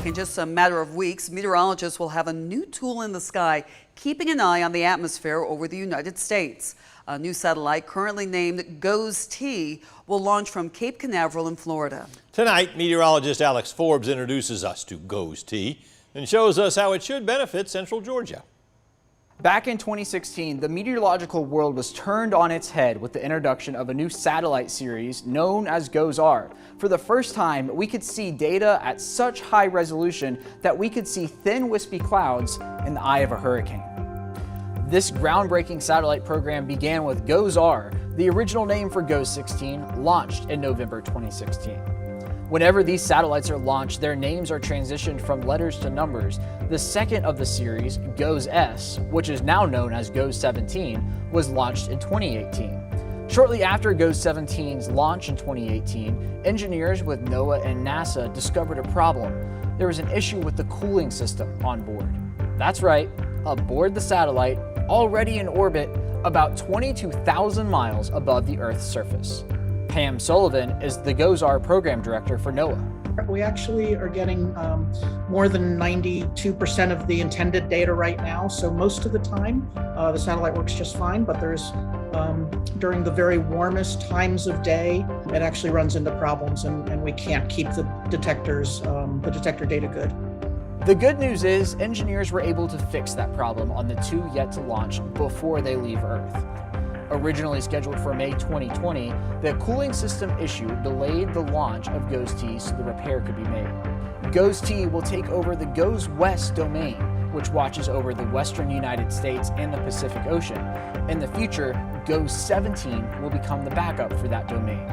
In just a matter of weeks, meteorologists will have a new tool in the sky, keeping an eye on the atmosphere over the United States. A new satellite currently named GOES-T will launch from Cape Canaveral in Florida. Tonight, meteorologist Alex Forbes introduces us to GOES-T and shows us how it should benefit Central Georgia. Back in 2016, the meteorological world was turned on its head with the introduction of a new satellite series known as GOES-R. For the first time, we could see data at such high resolution that we could see thin, wispy clouds in the eye of a hurricane. This groundbreaking satellite program began with GOES-R, the original name for GOES-16, launched in November 2016. Whenever these satellites are launched, their names are transitioned from letters to numbers. The second of the series, GOES-S, which is now known as GOES-17, was launched in 2018. Shortly after GOES-17's launch in 2018, engineers with NOAA and NASA discovered a problem. There was an issue with the cooling system on board. That's right, aboard the satellite, already in orbit, about 22,000 miles above the Earth's surface. Pam Sullivan is the GOES-R program director for NOAA. We actually are getting more than 92% of the intended data right now. So most of the time, the satellite works just fine, but there's during the very warmest times of day, it actually runs into problems and we can't keep the detector data good. The good news is engineers were able to fix that problem on the two yet to launch before they leave Earth. Originally scheduled for May 2020, the cooling system issue delayed the launch of GOES-T so the repair could be made. GOES-T will take over the GOES-West domain, which watches over the western United States and the Pacific Ocean. In the future, GOES-17 will become the backup for that domain.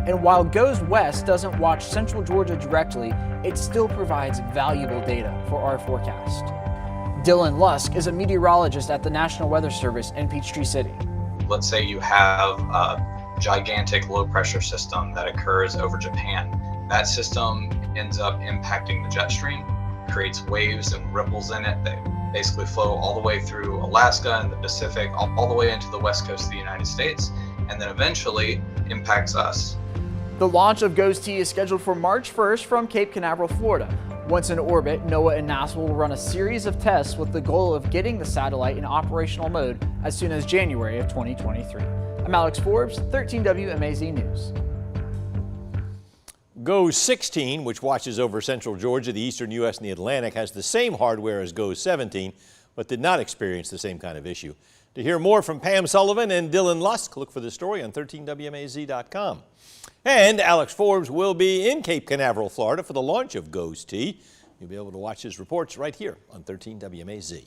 And while GOES-West doesn't watch Central Georgia directly, it still provides valuable data for our forecast. Dylan Lusk is a meteorologist at the National Weather Service in Peachtree City. Let's say you have a gigantic low pressure system that occurs over Japan. That system ends up impacting the jet stream, creates waves and ripples in it that basically flow all the way through Alaska and the Pacific, all the way into the west coast of the United States, and then eventually impacts us. The launch of GOES-T is scheduled for March 1st from Cape Canaveral, Florida. Once in orbit, NOAA and NASA will run a series of tests with the goal of getting the satellite in operational mode as soon as January of 2023. I'm Alex Forbes, 13 WMAZ News. GOES-16, which watches over Central Georgia, the eastern U.S. and the Atlantic, has the same hardware as GOES-17, but did not experience the same kind of issue. To hear more from Pam Sullivan and Dylan Lusk, look for the story on 13WMAZ.com. And Alex Forbes will be in Cape Canaveral, Florida for the launch of GOES-T. You'll be able to watch his reports right here on 13 WMAZ.